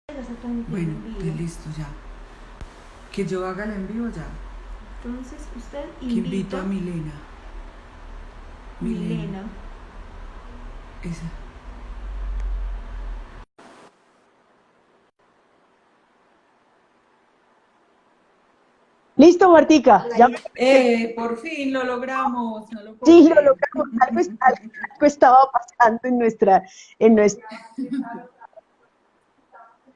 Bueno, listo ya. Que yo haga el envío ya. Entonces usted Que invito invita a Milena. Milena. Esa. Listo, Martica. Ya Por fin lo logramos, no lo puedo sí lo creer. logramos. Algo estaba pasando en nuestra,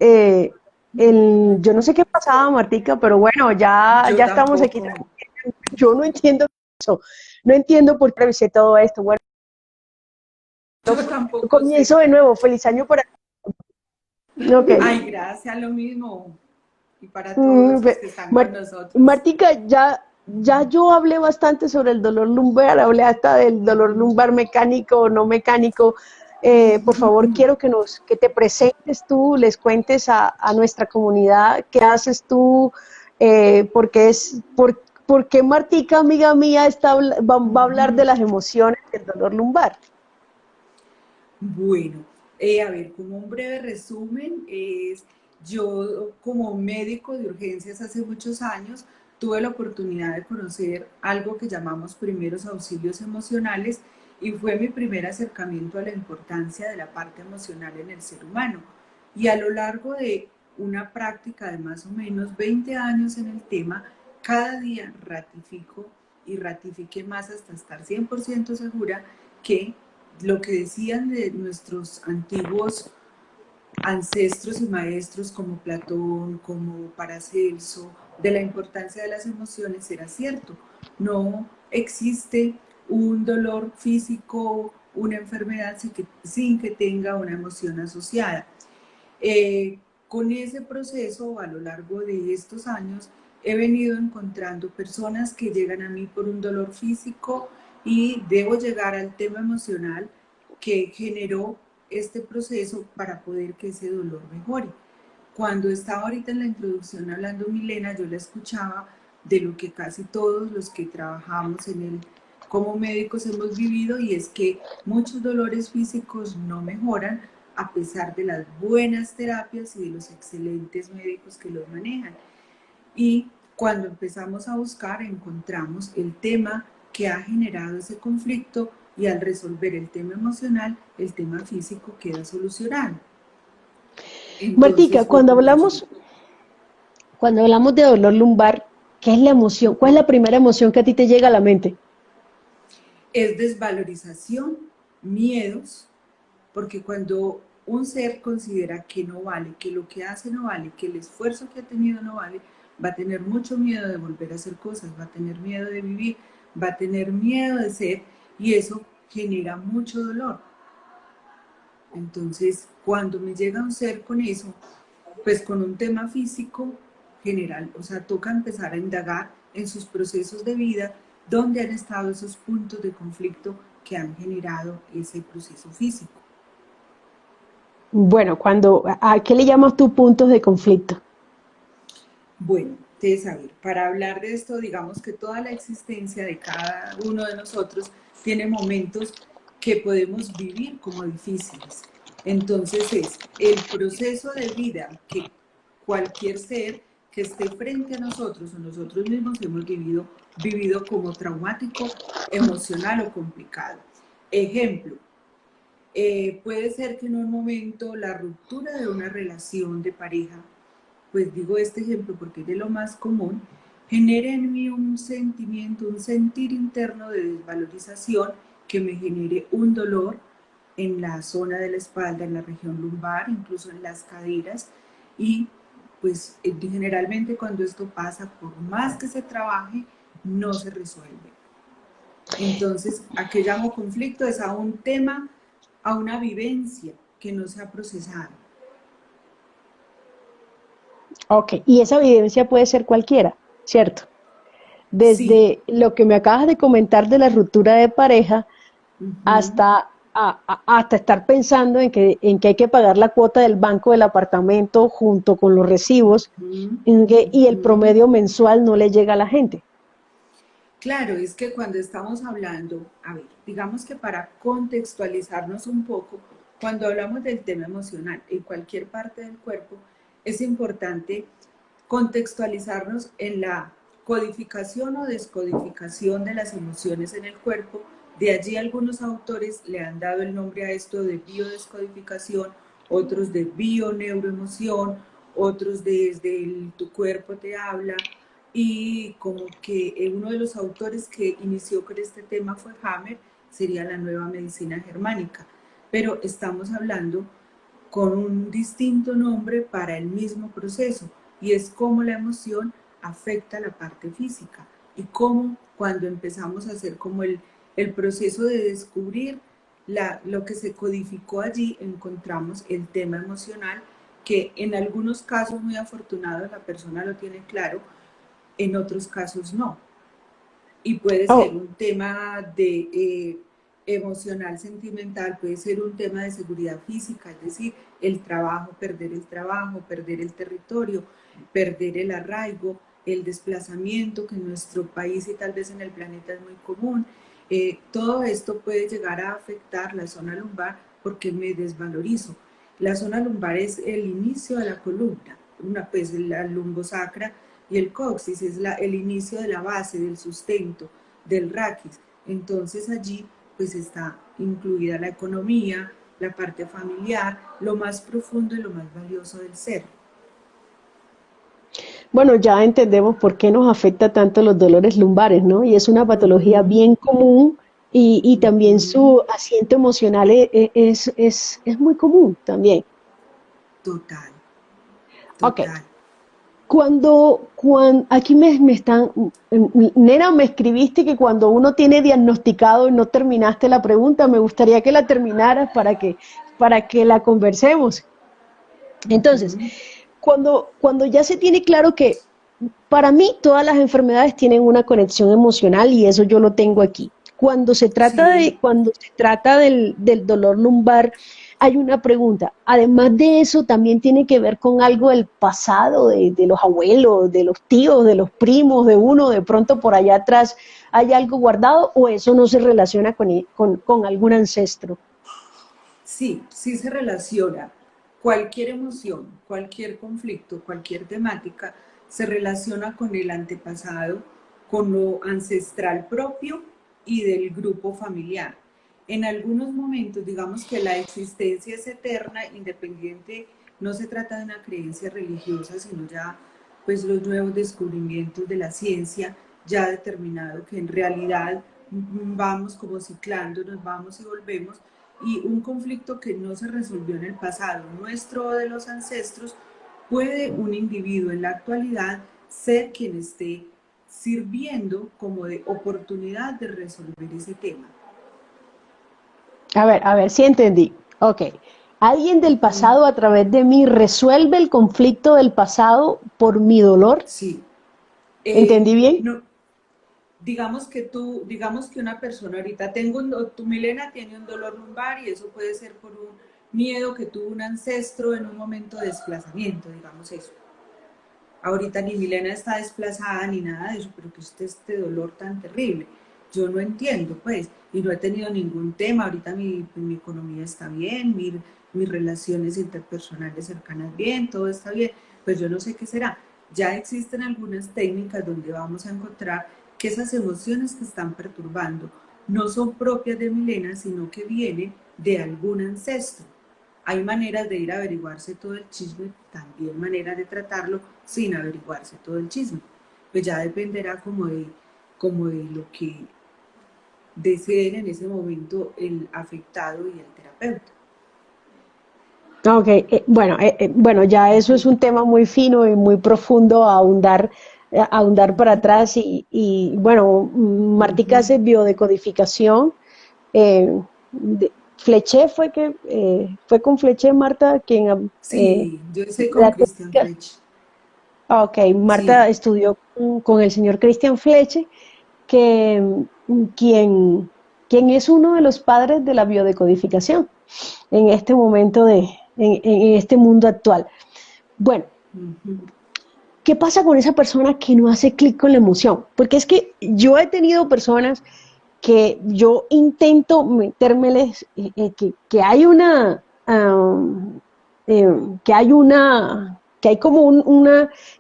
eh, yo no sé qué pasaba, Martica, pero bueno, Yo ya estamos aquí. tampoco. Yo no entiendo eso. No entiendo por qué revisé todo esto. Bueno, Yo tampoco sé. comienzo de nuevo. Feliz año para ti. Ok. Ay, gracias, lo mismo. Y para Mm, todos los ve- que están con Mar- nosotros. Martica, ya yo hablé bastante sobre el dolor lumbar, hablé hasta del dolor lumbar mecánico o no mecánico. Por favor, quiero que te presentes tú, les cuentes a nuestra comunidad qué haces tú, por qué Martica, amiga mía, va a hablar de las emociones del dolor lumbar. Bueno, a ver, como un breve resumen, yo como médico de urgencias hace muchos años tuve la oportunidad de conocer algo que llamamos primeros auxilios emocionales y fue mi primer acercamiento a la importancia de la parte emocional en el ser humano. Y a lo largo de una práctica de más o menos 20 años en el tema, cada día ratifico y ratifiqué más hasta estar 100% segura que lo que decían de nuestros antiguos ancestros y maestros como Platón, como Paracelso, de la importancia de las emociones era cierto. No existe un dolor físico, una enfermedad sin que tenga una emoción asociada. Eh, con ese proceso, a lo largo de estos años, he venido encontrando personas que llegan a mí por un dolor físico y debo llegar al tema emocional que generó este proceso para poder que ese dolor mejore. Cuando estaba ahorita en la introducción hablando Milena, yo la escuchaba de lo que casi todos los que trabajamos en el como médicos hemos vivido, y es que muchos dolores físicos no mejoran a pesar de las buenas terapias y de los excelentes médicos que los manejan. Y cuando empezamos a buscar, encontramos el tema que ha generado ese conflicto, y al resolver el tema emocional, el tema físico queda solucionado. Martica, Entonces fue como allí. cuando hablamos de dolor lumbar, ¿qué es la emoción? ¿Cuál es la primera emoción que a ti te llega a la mente? Es desvalorización, miedos, porque cuando un ser considera que no vale, que lo que hace no vale, que el esfuerzo que ha tenido no vale, va a tener mucho miedo de volver a hacer cosas, va a tener miedo de vivir, va a tener miedo de ser, y eso genera mucho dolor. Entonces, cuando me llega un ser con eso, pues con un tema físico general, o sea, toca empezar a indagar en sus procesos de vida, dónde han estado esos puntos de conflicto que han generado ese proceso físico. Bueno, ¿a qué le llamas tú puntos de conflicto? Bueno, entonces, a ver, para hablar de esto, digamos que toda la existencia de cada uno de nosotros tiene momentos que podemos vivir como difíciles. Entonces es el proceso de vida que cualquier ser que esté frente a nosotros o nosotros mismos hemos vivido como traumático, emocional o complicado. Ejemplo, puede ser que en un momento la ruptura de una relación de pareja, pues digo este ejemplo porque es de lo más común, genere en mí un sentimiento, un sentir interno de desvalorización que me genere un dolor en la zona de la espalda, en la región lumbar, incluso en las caderas, y pues generalmente cuando esto pasa, por más que se trabaje, no se resuelve. Entonces, ¿a qué llamo conflicto? Es a un tema, a una vivencia que no se ha procesado. Ok, y esa evidencia puede ser cualquiera, ¿cierto? Sí. Desde lo que me acabas de comentar de la ruptura de pareja Ujú. hasta estar pensando en que hay que pagar la cuota del banco del apartamento junto con los recibos Ujú, y el ujú. promedio mensual no le llega a la gente. Claro, es que cuando estamos hablando, a ver, digamos que para contextualizarnos un poco, cuando hablamos del tema emocional en cualquier parte del cuerpo, es importante contextualizarnos en la codificación o descodificación de las emociones en el cuerpo. De allí algunos autores le han dado el nombre a esto de biodescodificación, otros de bioneuroemoción, otros desde el tu cuerpo te habla, y como que uno de los autores que inició con este tema fue Hammer, sería la nueva medicina germánica, pero estamos hablando con un distinto nombre para el mismo proceso, y es cómo la emoción afecta la parte física y cómo cuando empezamos a hacer como el proceso de descubrir lo que se codificó allí, encontramos el tema emocional que en algunos casos muy afortunados la persona lo tiene claro, en otros casos no. Y puede ser Oh, un tema de emocional, sentimental, puede ser un tema de seguridad física, es decir, el trabajo, perder el territorio, perder el arraigo, el desplazamiento que en nuestro país y tal vez en el planeta es muy común. Todo esto puede llegar a afectar la zona lumbar porque me desvalorizo. La zona lumbar es el inicio de la columna, pues la lumbosacra y el coxis es el inicio de la base, del sustento, del raquis. Entonces allí pues está incluida la economía, la parte familiar, lo más profundo y lo más valioso del ser. bueno, ya entendemos por qué nos afecta tanto los dolores lumbares, ¿no? Y es una Uh patología -huh, bien común y uh también -huh. su asiento emocional es muy común también. Total, Ok, total. aquí me están, Nena, me escribiste que cuando uno tiene diagnosticado y no terminaste la pregunta, me gustaría que la terminaras para que la conversemos. Uh Entonces, -huh. cuando ya se tiene claro que para mí todas las enfermedades tienen una conexión emocional y eso yo lo tengo aquí. Sí, Cuando se trata del dolor lumbar, hay una pregunta. Además de eso, también tiene que ver con algo del pasado, de los abuelos, de los tíos, de los primos, de uno, de pronto por allá atrás hay algo guardado o eso no se relaciona con algún ancestro. sí, sí se relaciona. Cualquier emoción, cualquier conflicto, cualquier temática se relaciona con el antepasado, con lo ancestral propio y del grupo familiar. En algunos momentos, digamos que la existencia es eterna, independiente, no se trata de una creencia religiosa, sino ya pues los nuevos descubrimientos de la ciencia ya ha determinado que en realidad vamos como ciclando, nos vamos y volvemos, y un conflicto que no se resolvió en el pasado, nuestro o de los ancestros, puede un individuo en la actualidad ser quien esté sirviendo como de oportunidad de resolver ese tema. A ver, sí entendí. Ok. Alguien del Mm, pasado a través de mí resuelve el conflicto del pasado por mi dolor. sí. ¿Entendí bien? No, digamos que una persona ahorita tu Milena tiene un dolor lumbar y eso puede ser por un miedo que tuvo un ancestro en un momento de desplazamiento, digamos eso. Ahorita ni Milena está desplazada ni nada de eso, pero que este dolor tan terrible. Yo no entiendo, pues, y no he tenido ningún tema. Ahorita mi economía está bien, mis relaciones interpersonales cercanas bien, todo está bien, pues yo no sé qué será. Ya existen algunas técnicas donde vamos a encontrar que esas emociones que están perturbando no son propias de Milena, sino que vienen de algún ancestro. Hay maneras de ir a averiguarse todo el chisme, también maneras de tratarlo sin averiguarse todo el chisme. Pues ya dependerá como de lo que deseen en ese momento el afectado y el terapeuta. Ok, bueno, ya eso es un tema muy fino y muy profundo a ahondar para atrás bueno, Martica hace biodecodificación. Fleché fue con Fleché, Marta, quien Sí, yo hice con la Christian técnica. Frech. Ok, Marta Sí, estudió con el señor Christian Fleche, que, quien es uno de los padres de la biodecodificación en este momento en este mundo actual. Bueno, ¿qué pasa con esa persona que no hace clic con la emoción? Porque es que yo he tenido personas que yo intento metérmeles, que hay una, que hay una, que hay como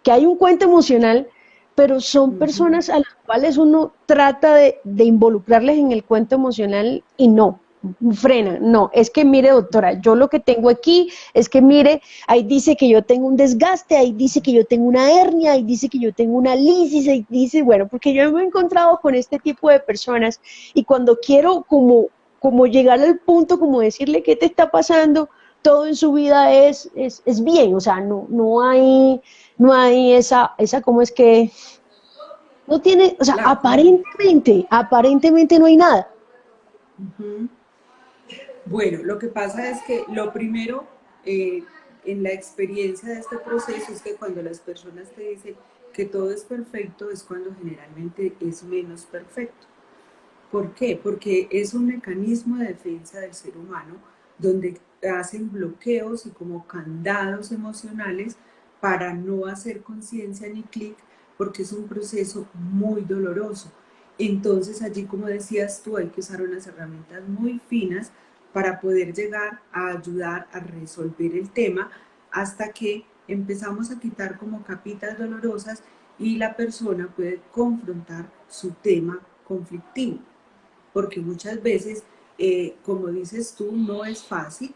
que hay un cuento emocional, pero son personas a las cuales uno trata de involucrarles en el cuento emocional y no, frena, no, es que mire doctora, yo lo que tengo aquí es que mire, ahí dice que yo tengo un desgaste, ahí dice que yo tengo una hernia, ahí dice que yo tengo una lisis, ahí dice, bueno, porque yo me he encontrado con este tipo de personas y cuando quiero como llegar al punto, como decirle qué te está pasando, todo en su vida es bien, o sea, no hay esa, ¿cómo es que? No tiene, o sea, Claro. aparentemente no hay nada. Ujú. Bueno, lo que pasa es que lo primero en la experiencia de este proceso es que cuando las personas te dicen que todo es perfecto es cuando generalmente es menos perfecto. ¿Por qué? Porque es un mecanismo de defensa del ser humano donde hacen bloqueos y como candados emocionales para no hacer conciencia ni clic, porque es un proceso muy doloroso. Entonces allí, como decías tú, hay que usar unas herramientas muy finas para poder llegar a ayudar a resolver el tema hasta que empezamos a quitar como capitas dolorosas y la persona puede confrontar su tema conflictivo porque muchas veces, como dices tú, no es fácil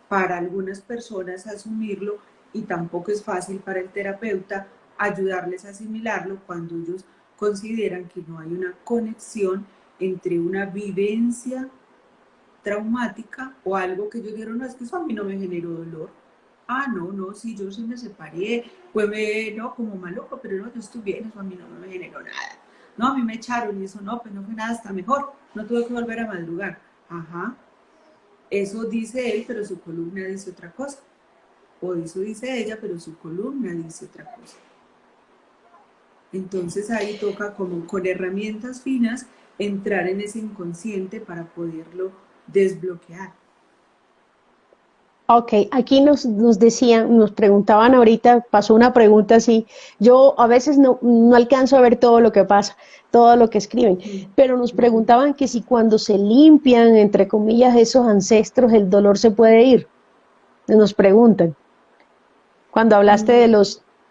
para algunas personas asumirlo y tampoco es fácil para el terapeuta ayudarles a asimilarlo cuando ellos consideran que no hay una conexión entre una vivencia traumática o algo que ellos dijeron, no, es que eso a mí no me generó dolor. Ah, no, no, sí, yo sí me separé, pues no, como maluco, pero no, yo estoy bien, eso a mí no me generó nada. No, a mí me echaron y eso no, pues no fue nada, hasta mejor, no tuve que volver a madrugar. Ajá, eso dice él, pero su columna dice otra cosa. O eso dice ella, pero su columna dice otra cosa. Entonces ahí toca como con herramientas finas entrar en ese inconsciente para poderlo desbloquear. Ok, aquí nos decían, nos preguntaban ahorita, pasó una pregunta así, yo a veces no alcanzo a ver todo lo que pasa, todo lo que escriben, pero nos preguntaban que si cuando se limpian, entre comillas, esos ancestros, el dolor se puede ir, nos preguntan, cuando hablaste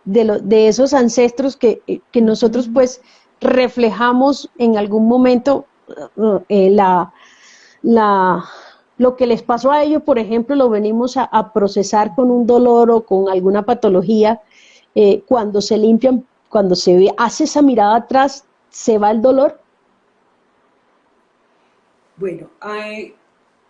de esos ancestros que nosotros pues reflejamos en algún momento la, lo que les pasó a ellos, por ejemplo, lo venimos a procesar con un dolor o con alguna patología, cuando se limpian, cuando hace esa mirada atrás, se va el dolor. Bueno,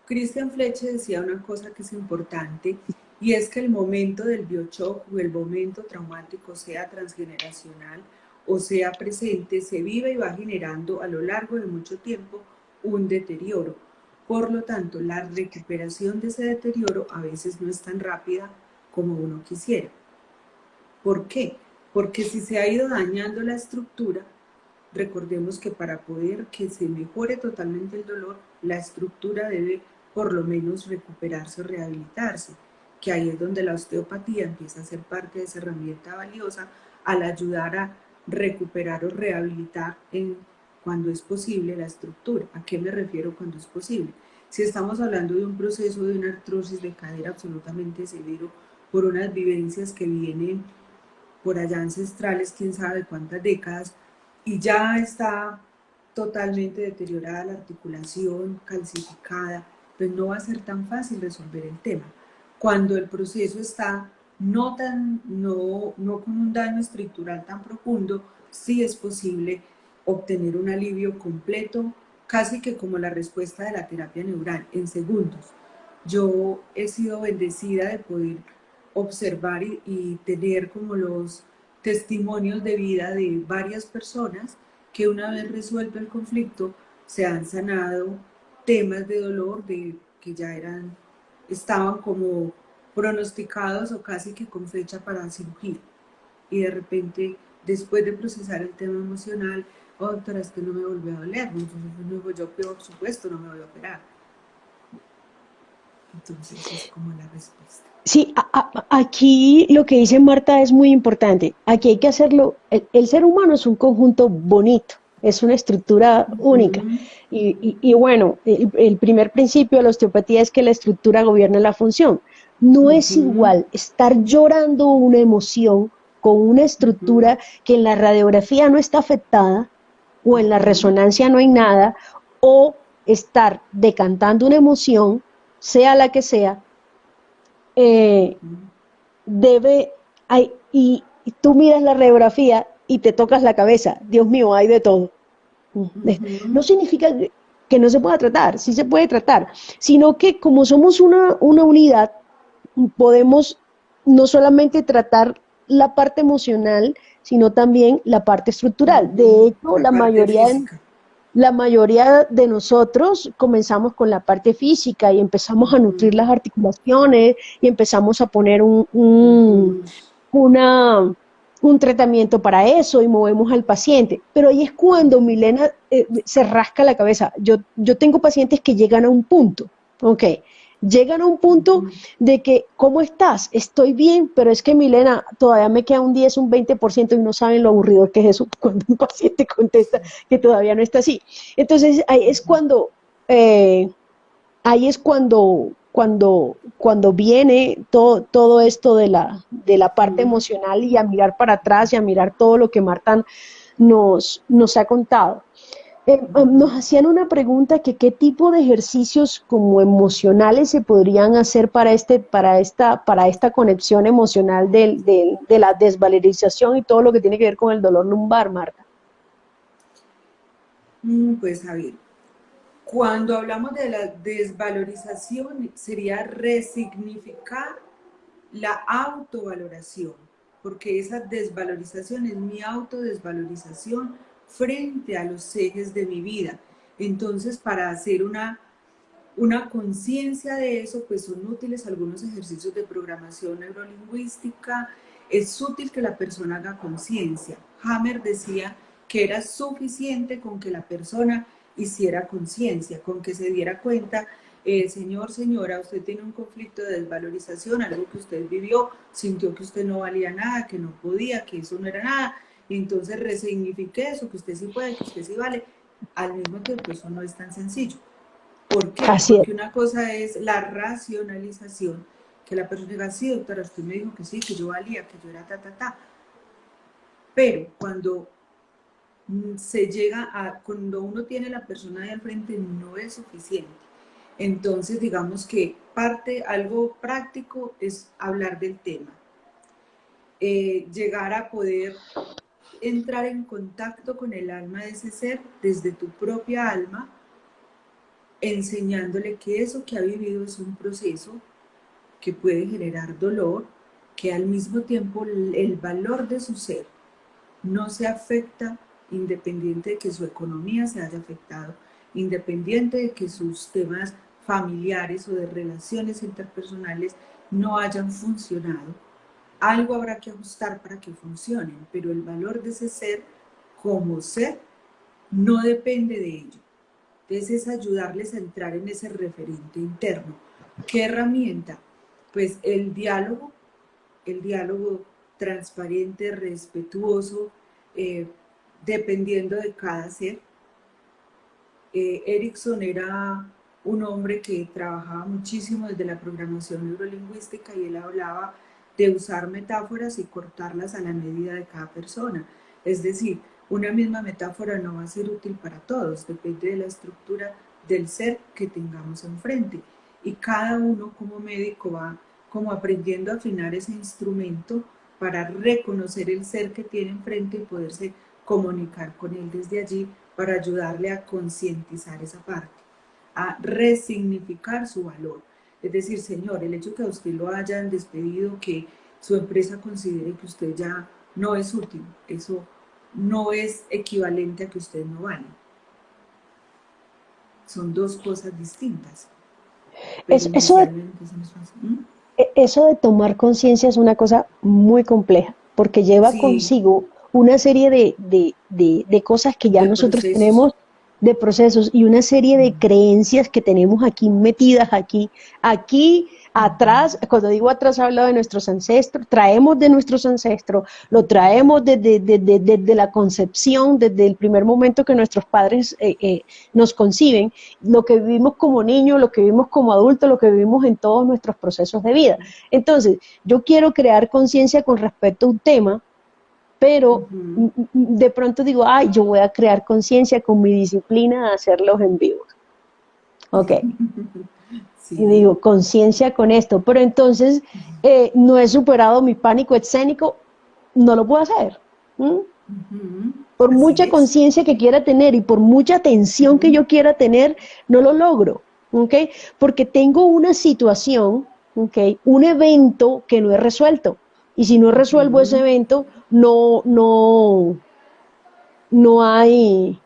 Christian Fleche decía una cosa que es importante y es que el momento del biochoc o el momento traumático, sea transgeneracional o sea presente, se vive y va generando a lo largo de mucho tiempo un deterioro. Por lo tanto, la recuperación de ese deterioro a veces no es tan rápida como uno quisiera. ¿Por qué? Porque si se ha ido dañando la estructura, recordemos que para poder que se mejore totalmente el dolor, la estructura debe por lo menos recuperarse o rehabilitarse, que ahí es donde la osteopatía empieza a ser parte de esa herramienta valiosa al ayudar a recuperar o rehabilitar cuando es posible la estructura. ¿A qué me refiero cuando es posible? Si estamos hablando de un proceso de una artrosis de cadera absolutamente severo por unas vivencias que vienen por allá ancestrales, quién sabe cuántas décadas, y ya está totalmente deteriorada la articulación, calcificada, pues no va a ser tan fácil resolver el tema. Cuando el proceso está no con un daño estructural tan profundo, sí es posible obtener un alivio completo, casi que como la respuesta de la terapia neural, en segundos. Yo he sido bendecida de poder observar y tener como los testimonios de vida de varias personas que una vez resuelto el conflicto se han sanado temas de dolor que ya estaban como pronosticados o casi que con fecha para cirugía. Y de repente, después de procesar el tema emocional, oh, doctora, es que no me volvió a doler. Entonces, yo, por supuesto, no me voy a operar. Entonces, es como la respuesta. Sí, aquí lo que dice Marta es muy importante. Aquí hay que hacerlo. El ser humano es un conjunto bonito, es una estructura única. Y bueno, el primer principio de la osteopatía es que la estructura gobierna la función. No es Ujú, igual estar llorando una emoción con una estructura ujú, que en la radiografía no está afectada o en la ujú, resonancia no hay nada, o estar decantando una emoción, sea la que sea, eh, ujú, debe, y tú miras la radiografía y te tocas la cabeza, Dios mío, hay de todo. No ujú. significa que no se pueda tratar, sí se puede tratar, sino que como somos una unidad, podemos no solamente tratar la parte emocional, sino también la parte estructural. De Ujú. hecho, La parte física. la mayoría de nosotros comenzamos con la parte física y empezamos a nutrir Ujú, las articulaciones y empezamos a poner ujú, una, un tratamiento para eso y movemos al paciente. Pero ahí es cuando Milena se rasca la cabeza. Yo tengo pacientes que llegan a un punto, ¿ok? Llegan a un punto ujú. de que, ¿cómo estás? Estoy bien, pero es que Milena, todavía me queda un 10, un 20% y no saben lo aburrido que es eso cuando un paciente contesta que todavía no está así. Entonces, eh, ahí es cuando viene todo esto de la parte Ujú. emocional y a mirar para atrás y a mirar todo lo que Marta nos ha contado. Nos Ujú. hacían una pregunta que qué tipo de ejercicios como emocionales se podrían hacer para esta conexión emocional de la desvalorización y todo lo que tiene que ver con el dolor lumbar, Marta. Pues a ver, cuando hablamos de la desvalorización, sería resignificar la autovaloración, porque esa desvalorización es mi autodesvalorización frente a los ejes de mi vida. Entonces, para hacer una conciencia de eso, pues son útiles algunos ejercicios de programación neurolingüística. Es útil que la persona haga conciencia. Hammer decía que era suficiente con que la persona hiciera conciencia, con que se diera cuenta, señor, señora, usted tiene un conflicto de desvalorización, algo que usted vivió, sintió que usted no valía nada, que no podía, que eso no era nada, y entonces resignifique eso, que usted sí puede, que usted sí vale. Al mismo tiempo, eso no es tan sencillo. ¿Por qué? Así es. Porque una cosa es la racionalización, que la persona diga, sí, doctora, usted me dijo que sí, que yo valía, que yo era ta, ta, ta. Pero cuando se llega cuando uno tiene la persona de al frente, no es suficiente. Entonces, digamos que algo práctico es hablar del tema, llegar a poder entrar en contacto con el alma de ese ser desde tu propia alma, enseñándole que eso que ha vivido es un proceso que puede generar dolor, que al mismo tiempo el valor de su ser no se afecta independiente de que su economía se haya afectado, independiente de que sus temas familiares o de relaciones interpersonales no hayan funcionado. Algo habrá que ajustar para que funcionen, pero el valor de ese ser como ser no depende de ello. Entonces es ayudarles a entrar en ese referente interno. ¿Qué herramienta? Pues el diálogo transparente, respetuoso, eh, dependiendo de cada ser. Erickson era un hombre que trabajaba muchísimo desde la programación neurolingüística y él hablaba de usar metáforas y cortarlas a la medida de cada persona. Es decir, una misma metáfora no va a ser útil para todos, depende de la estructura del ser que tengamos enfrente. Y cada uno como médico va como aprendiendo a afinar ese instrumento para reconocer el ser que tiene enfrente y poderse comunicar con él desde allí para ayudarle a concientizar esa parte, a resignificar su valor. Es decir, señor, el hecho de que a usted lo hayan despedido, que su empresa considere que usted ya no es útil, eso no es equivalente a que usted no vale. Son dos cosas distintas, pero Eso inicialmente eso no es fácil. ¿Mm? Eso de tomar conciencia es una cosa muy compleja, porque lleva Sí, consigo una serie de cosas que ya de nosotros procesos. tenemos, de procesos y una serie de Mm. creencias que tenemos aquí metidas aquí. Atrás, cuando digo atrás, hablo de nuestros ancestros, traemos de nuestros ancestros, lo traemos desde la concepción, desde el primer momento que nuestros padres nos conciben, lo que vivimos como niños, lo que vivimos como adultos, lo que vivimos en todos nuestros procesos de vida. Entonces, yo quiero crear conciencia con respecto a un tema, pero de pronto digo, ay, yo voy a crear conciencia con mi disciplina de hacerlos en vivo. Ok. Y Sí. digo, conciencia con esto, pero entonces no he superado mi pánico escénico, no lo puedo hacer. ¿Mm? Por Así mucha es. conciencia que quiera tener y por mucha atención que yo quiera tener, no lo logro, ¿ok? Porque tengo una situación, ¿ok? Un evento que no he resuelto. Y si no resuelvo ese evento, no no hay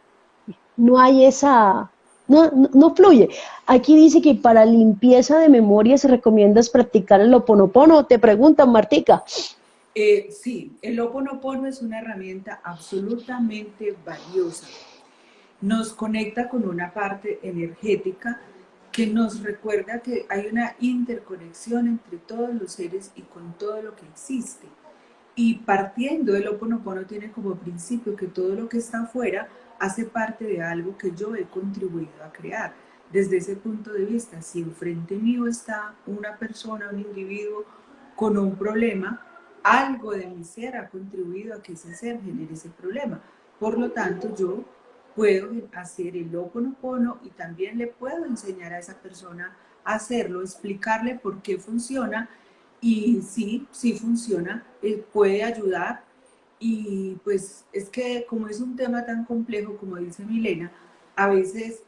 esa, no fluye. Aquí dice que para limpieza de memorias recomiendas practicar el Ho Oponopono. Te preguntan, Martica. Sí, el Ho Oponopono es una herramienta absolutamente valiosa. Nos conecta con una parte energética que nos recuerda que hay una interconexión entre todos los seres y con todo lo que existe. Y partiendo del Ho Oponopono tiene como principio que todo lo que está afuera hace parte de algo que yo he contribuido a crear. Desde ese punto de vista, si enfrente mío está una persona, un individuo con un problema, algo de mi ser ha contribuido a que ese ser genere ese problema. Por lo tanto, yo puedo hacer el Ho Oponopono y también le puedo enseñar a esa persona a hacerlo, explicarle por qué funciona y sí, sí funciona, puede ayudar y pues es que como es un tema tan complejo como dice Milena, a veces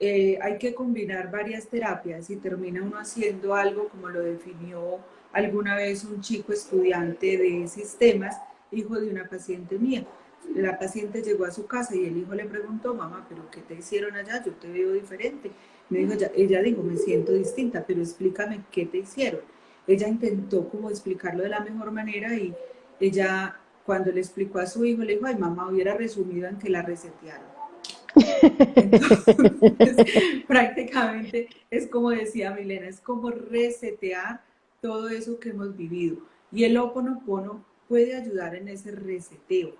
hay que combinar varias terapias y termina uno haciendo algo como lo definió alguna vez un chico estudiante de sistemas, hijo de una paciente mía. La paciente llegó a su casa y el hijo le preguntó, mamá, ¿pero qué te hicieron allá? Yo te veo diferente. Me dijo, ella dijo, me siento distinta, pero explícame qué te hicieron. Ella intentó como explicarlo de la mejor manera y ella, cuando le explicó a su hijo, le dijo, ay, mamá, hubiera resumido en que la resetearon. Entonces, prácticamente es como decía Milena, es como resetear todo eso que hemos vivido. Y el Ho Oponopono puede ayudar en ese reseteo,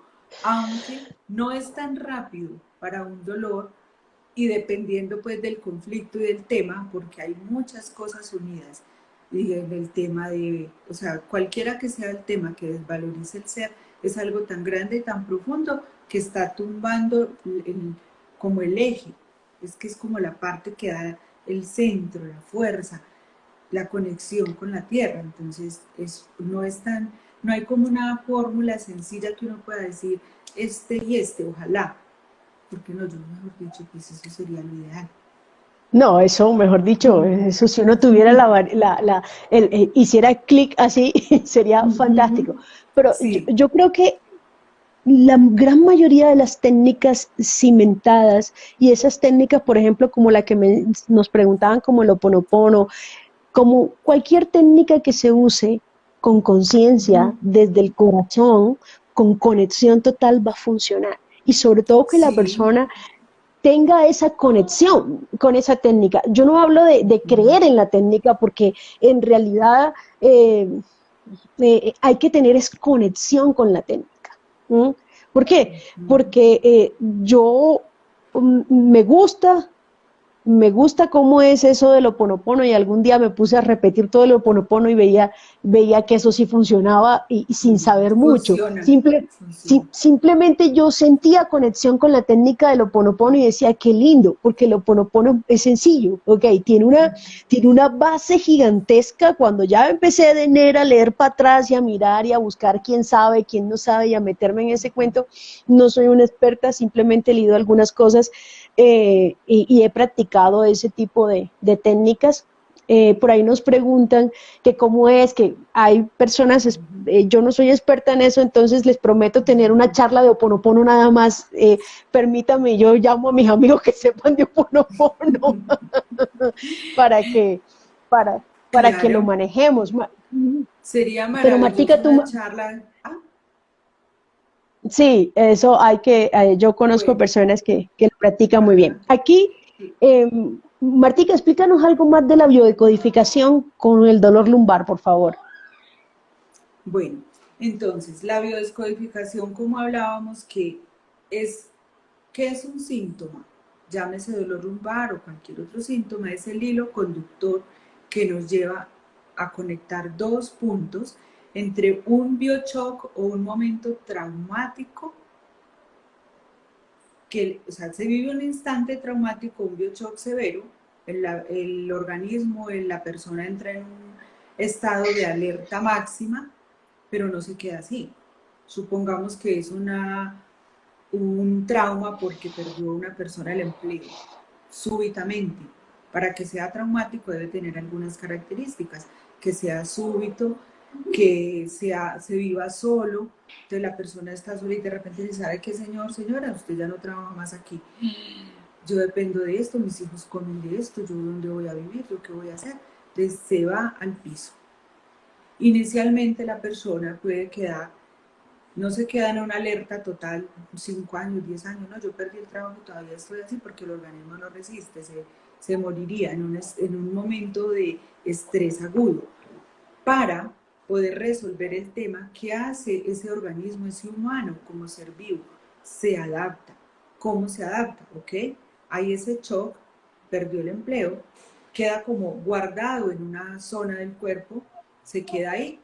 aunque no es tan rápido para un dolor y dependiendo pues del conflicto y del tema, porque hay muchas cosas unidas. Y en el tema de, o sea, cualquiera que sea el tema que desvalorice el ser, es algo tan grande y tan profundo que está tumbando como el eje. Es que es como la parte que da el centro, la fuerza, la conexión con la tierra. Entonces, no es tan, no hay como una fórmula sencilla que uno pueda decir este y este, ojalá. Porque no, yo mejor dicho, pues eso sería lo ideal. No, eso, mejor dicho, eso si uno tuviera hiciera clic así, sería fantástico. Pero Sí. yo creo que la gran mayoría de las técnicas cimentadas y esas técnicas, por ejemplo, como la que nos preguntaban, como el Ho Oponopono, como cualquier técnica que se use con conciencia, desde el corazón, con conexión total, va a funcionar. Y sobre todo que la Sí. persona tenga esa conexión con esa técnica. Yo no hablo de creer en la técnica porque en realidad hay que tener esa conexión con la técnica. ¿Mm? ¿Por qué? Porque yo me gusta cómo es eso del Ho Oponopono y algún día me puse a repetir todo el Ho Oponopono y veía que eso sí funcionaba y sin saber mucho. Funciona, funciona. Simplemente yo sentía conexión con la técnica del Ho Oponopono y decía, qué lindo, porque el Ho Oponopono es sencillo, ¿ok? Tiene una base gigantesca. Cuando ya empecé de enero a leer para atrás y a mirar y a buscar quién sabe, quién no sabe y a meterme en ese cuento, no soy una experta, simplemente he leído algunas cosas y he practicado ese tipo de técnicas. Por ahí nos preguntan que cómo es, que hay personas, yo no soy experta en eso, entonces les prometo tener una charla de Ho Oponopono nada más. Permítame, yo llamo a mis amigos que sepan de Ho Oponopono para que, para que lo Claro, manejemos. sería Pero maravilloso Martica, una charla. Ah, sí, eso yo conozco bueno, personas que lo practican muy bien. ajá. Aquí Sí. Martica, explícanos algo más de la biodecodificación con el dolor lumbar, por favor. Bueno, entonces, la biodescodificación, como hablábamos, es, ¿qué es un síntoma? Llámese dolor lumbar o cualquier otro síntoma, es el hilo conductor que nos lleva a conectar dos puntos entre un biochoc o un momento traumático o sea, se vive un instante traumático, un biochoc severo, el organismo, la persona entra en un estado de alerta máxima, pero no se queda así. Supongamos que es un trauma porque perdió una persona el empleo súbitamente. Para que sea traumático debe tener algunas características, que sea súbito, que se viva solo, entonces la persona está sola y de repente se sabe que señor, señora, usted ya no trabaja más aquí. Yo dependo de esto, mis hijos comen de esto, yo dónde voy a vivir, yo qué voy a hacer. Entonces se va al piso. Inicialmente la persona puede quedar, no se queda en una alerta total, 5 años, 10 años, no, yo perdí el trabajo, todavía estoy así porque el organismo no resiste, se moriría en un momento de estrés agudo. Para poder resolver el tema, ¿qué hace ese organismo, ese humano como ser vivo? Se adapta. ¿Cómo se adapta? ¿Ok? Hay ese shock, perdió el empleo, queda como guardado en una zona del cuerpo, se queda ahí,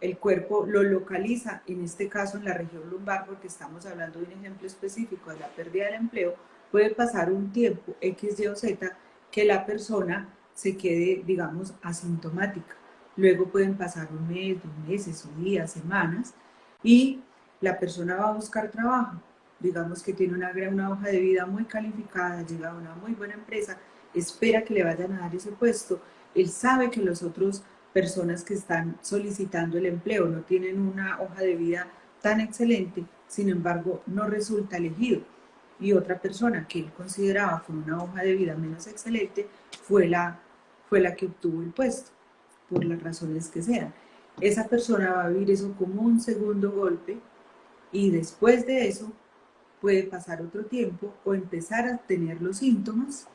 el cuerpo lo localiza, en este caso en la región lumbar, porque estamos hablando de un ejemplo específico de la pérdida del empleo, puede pasar un tiempo X, Y o Z que la persona se quede, digamos, asintomática. Luego pueden pasar un mes, 2 meses, o días, semanas, y la persona va a buscar trabajo. Digamos que tiene una hoja de vida muy calificada, llega a una muy buena empresa, espera que le vayan a dar ese puesto. Él sabe que los otros personas que están solicitando el empleo no tienen una hoja de vida tan excelente, sin embargo, no resulta elegido. Y otra persona que él consideraba con una hoja de vida menos excelente fue la que obtuvo el puesto, por las razones que sean. Esa persona va a vivir eso como un segundo golpe y después de eso puede pasar otro tiempo o empezar a tener los síntomas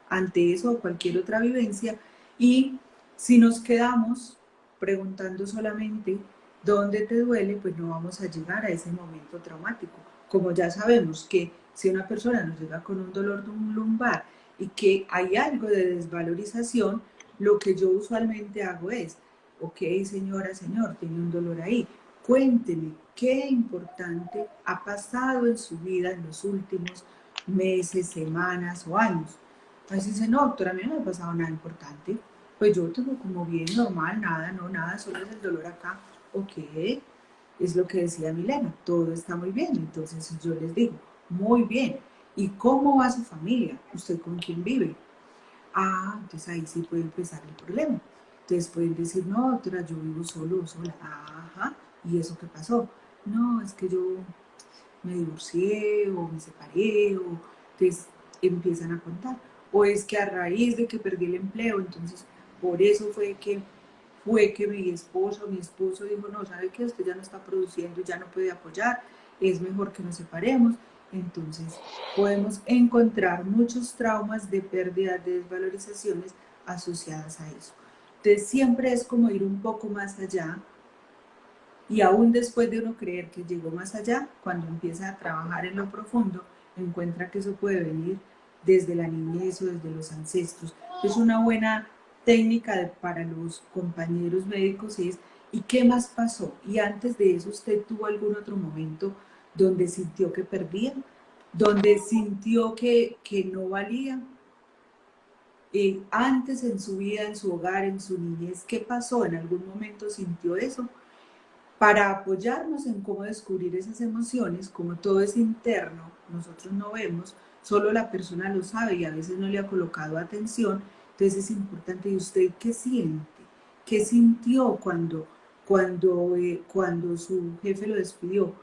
ante eso o cualquier otra vivencia, y si nos quedamos preguntando solamente dónde te duele, pues no vamos a llegar a ese momento traumático. Como ya sabemos que si una persona nos llega con un dolor de un lumbar y que hay algo de desvalorización, lo que yo usualmente hago es, ok, señora, señor, tiene un dolor ahí, cuénteme qué importante ha pasado en su vida en los últimos meses, semanas o años. A veces dice, no, doctora, a mí no me ha pasado nada importante. Pues yo tengo como bien normal, nada, no, nada, solo es el dolor acá. Ok, es lo que decía Milena, todo está muy bien. Entonces yo les digo, muy bien. ¿Y cómo va su familia? ¿Usted con quién vive? Ah, entonces ahí sí puede empezar el problema. Entonces pueden decir, no, doctora, yo vivo solo o sola. Ajá, ¿y eso qué pasó? No, es que yo me divorcié o me separé, o entonces empiezan a contar. O es que a raíz de que perdí el empleo, entonces por eso fue que mi esposo o mi esposo dijo, no, ¿sabe qué? Usted ya no está produciendo, ya no puede apoyar, es mejor que nos separemos. Entonces podemos encontrar muchos traumas de pérdida, de desvalorizaciones asociadas a eso. Entonces siempre es como ir un poco más allá, y aún después de uno creer que llegó más allá, cuando empieza a trabajar en lo profundo, encuentra que eso puede venir desde la niñez o desde los ancestros. Es una buena técnica para los compañeros médicos es, ¿y qué más pasó? Y antes de eso, ¿usted tuvo algún otro momento donde sintió que perdía? ¿Donde sintió que no valía? Antes en su vida, en su hogar, en su niñez, ¿qué pasó? ¿En algún momento sintió eso? Para apoyarnos en cómo descubrir esas emociones, como todo es interno, nosotros no vemos, solo la persona lo sabe y a veces no le ha colocado atención, entonces es importante. ¿Y usted qué siente? ¿Qué sintió cuando su jefe lo despidió?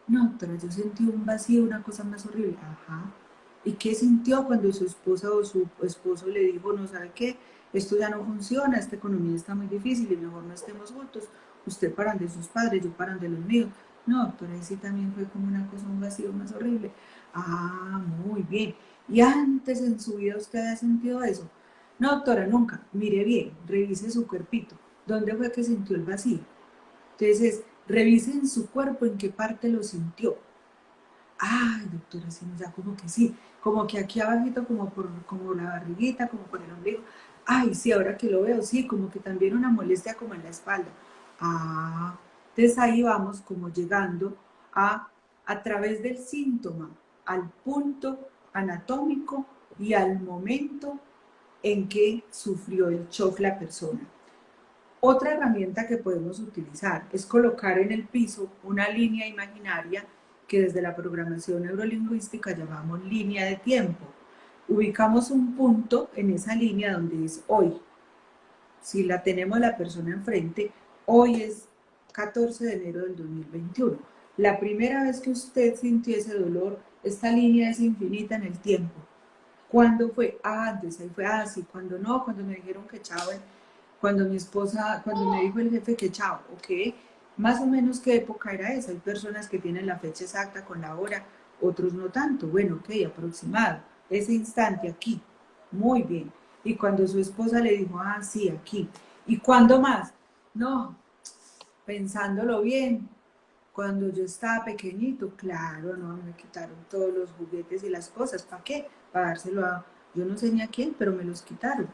No, doctora, yo sentí un vacío, una cosa más horrible. Ajá. ¿Y qué sintió cuando su esposa o su esposo le dijo, no sabe qué, esto ya no funciona, esta economía está muy difícil y mejor no estemos juntos, usted paran de sus padres, yo paran de los míos? No, doctora, ese también fue como una cosa, un vacío más horrible. Ah, muy bien. ¿Y antes en su vida usted ha sentido eso? No, doctora, nunca. Mire bien, revise su cuerpito. ¿Dónde fue que sintió el vacío? Entonces, revise en su cuerpo en qué parte lo sintió. Ay, doctora, sí, ya como que sí, como que aquí abajito, como la barriguita, como por el ombligo. Ay, sí, ahora que lo veo, sí, como que también una molestia como en la espalda. Ah, entonces ahí vamos como llegando a través del síntoma, al punto anatómico y al momento en que sufrió el shock la persona. Otra herramienta que podemos utilizar es colocar en el piso una línea imaginaria que desde la programación neurolingüística llamamos línea de tiempo. Ubicamos un punto en esa línea donde es hoy. Si la tenemos la persona enfrente, hoy es 14 de enero del 2021. La primera vez que usted sintió ese dolor, esta línea es infinita en el tiempo. ¿Cuándo fue? Ah, antes, ahí fue así. Cuando no, cuando me dijeron que chao, cuando mi esposa, cuando me dijo el jefe que chao, ok, más o menos qué época era esa. Hay personas que tienen la fecha exacta con la hora, otros no tanto. Bueno, ok, aproximado. Ese instante aquí, muy bien. Y cuando su esposa le dijo, ah, sí, aquí. ¿Y cuándo más? No, pensándolo bien, cuando yo estaba pequeñito, claro, no, me quitaron todos los juguetes y las cosas. ¿Para qué? Para dárselo a, yo no sé ni a quién, pero me los quitaron.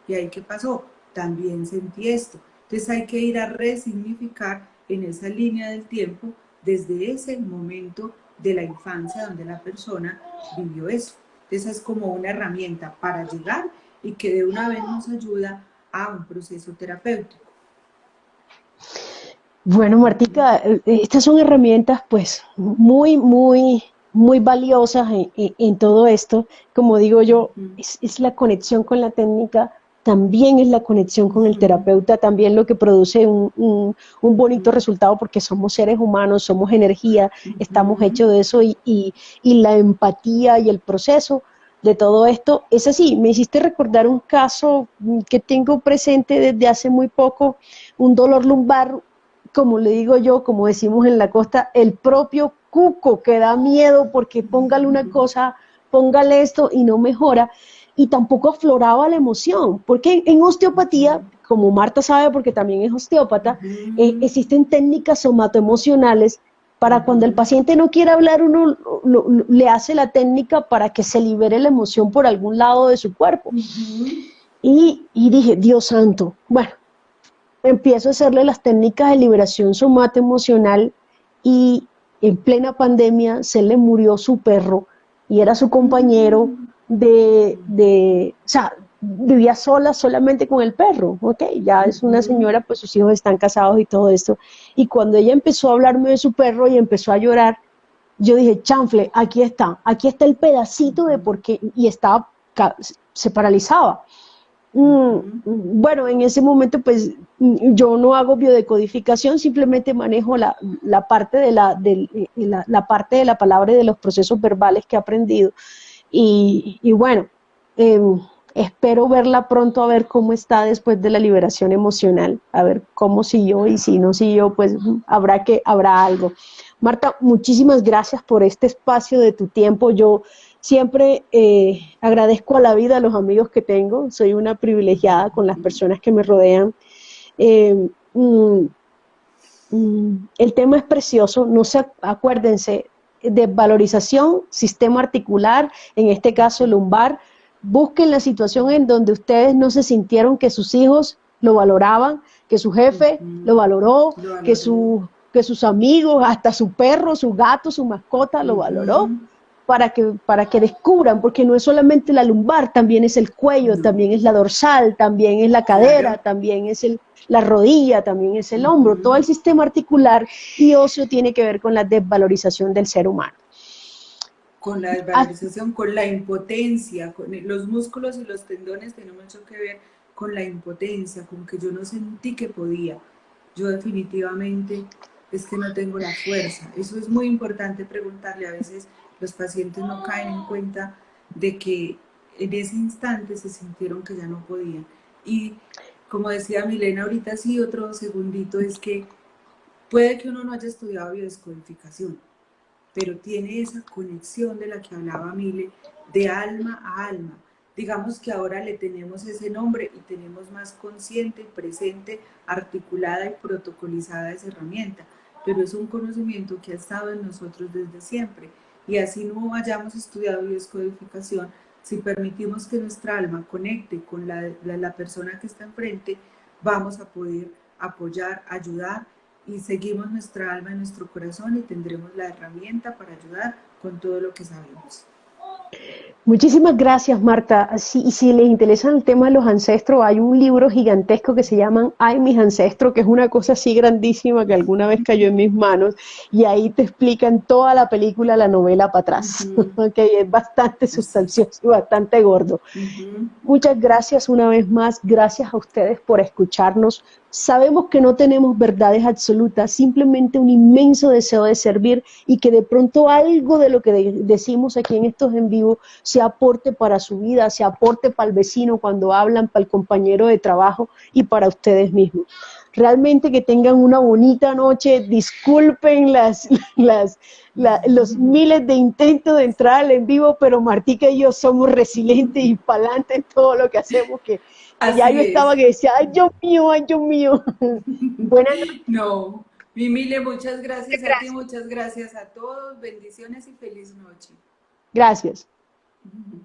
¿Y ahí qué pasó? También sentí esto. Entonces hay que ir a resignificar en esa línea del tiempo desde ese momento de la infancia donde la persona vivió eso. Esa es como una herramienta para llegar y que de una vez nos ayuda a un proceso terapéutico. Bueno, Martica, estas son herramientas pues muy valiosas en todo esto. Como digo yo, es la conexión con la técnica, también es la conexión con el terapeuta, también lo que produce un bonito resultado porque somos seres humanos, somos energía, estamos hechos de eso y la empatía y el proceso de todo esto es así. Me hiciste recordar un caso que tengo presente desde hace muy poco, un dolor lumbar, como le digo yo, como decimos en la costa, el propio cuco que da miedo porque póngale una cosa, póngale esto y no mejora, y tampoco afloraba la emoción, porque en osteopatía, como Marta sabe porque también es osteópata, existen técnicas somatoemocionales para cuando el paciente no quiere hablar, uno le hace la técnica para que se libere la emoción por algún lado de su cuerpo. Y dije, Dios santo, bueno, empiezo a hacerle las técnicas de liberación somatoemocional y en plena pandemia se le murió su perro y era su compañero o sea, vivía sola solamente con el perro, ok, ya es una señora, pues sus hijos están casados y todo esto, y cuando ella empezó a hablarme de su perro y empezó a llorar, yo dije, chanfle, aquí está el pedacito de por qué, y estaba, se paralizaba. Bueno, en ese momento pues yo no hago biodecodificación, simplemente manejo la parte la parte de la palabra y de los procesos verbales que he aprendido. Y bueno, eh, espero verla pronto a ver cómo está después de la liberación emocional, a ver cómo siguió y si no siguió, pues habrá algo. Marta, muchísimas gracias por este espacio de tu tiempo. Yo siempre agradezco a la vida, a los amigos que tengo. Soy una privilegiada con las personas que me rodean. Eh, mm, el tema es precioso. No se acuérdense, desvalorización, sistema articular, en este caso lumbar. Busquen la situación en donde ustedes no se sintieron que sus hijos lo valoraban, que su jefe lo valoró, Lo que, valoró. que sus amigos, hasta su perro, su gato, su mascota lo valoró, para que descubran, porque no es solamente la lumbar, también es el cuello, No, también es la dorsal, también es la cadera, claro. también es la rodilla, también es el hombro. Todo el sistema articular y óseo tiene que ver con la desvalorización del ser humano. Con la desvalorización, con la impotencia, con los músculos y los tendones tienen mucho que ver con la impotencia, con que yo no sentí que podía. Yo definitivamente es que no tengo la fuerza. Eso es muy importante preguntarle. A veces los pacientes no caen en cuenta de que en ese instante se sintieron que ya no podían. Y como decía Milena ahorita, sí, otro segundito, es que puede que uno no haya estudiado biodescodificación, pero tiene esa conexión de la que hablaba Mile de alma a alma. Digamos que ahora le tenemos ese nombre y tenemos más consciente, presente, articulada y protocolizada esa herramienta, pero es un conocimiento que ha estado en nosotros desde siempre. Y así no hayamos estudiado biodescodificación, si permitimos que nuestra alma conecte con la persona que está enfrente, vamos a poder apoyar, ayudar y seguimos nuestra alma en nuestro corazón y tendremos la herramienta para ayudar con todo lo que sabemos. Muchísimas gracias, Marta. Y si les interesa el tema de los ancestros, hay un libro gigantesco que se llama Ay, mis ancestros, que es una cosa así grandísima que alguna vez cayó en mis manos, y ahí te explican toda la película, la novela para atrás. Okay, es bastante Así es. sustancioso y bastante gordo. Ujú. Muchas gracias una vez más, gracias a ustedes por escucharnos. Sabemos que no tenemos verdades absolutas, simplemente un inmenso deseo de servir y que de pronto algo de lo que decimos aquí en estos en vivo se aporte para su vida, se aporte para el vecino cuando hablan, para el compañero de trabajo y para ustedes mismos. Realmente que tengan una bonita noche, disculpen los miles de intentos de entrar al en vivo, pero Martica y yo somos resilientes y pa'lante en todo lo que hacemos, que ya yo Así es. estaba que decía, ay Dios mío. Buenas noches, No, Mimile, muchas gracias a ti, gracias. muchas gracias a todos, bendiciones y feliz noche. Gracias. Ujú.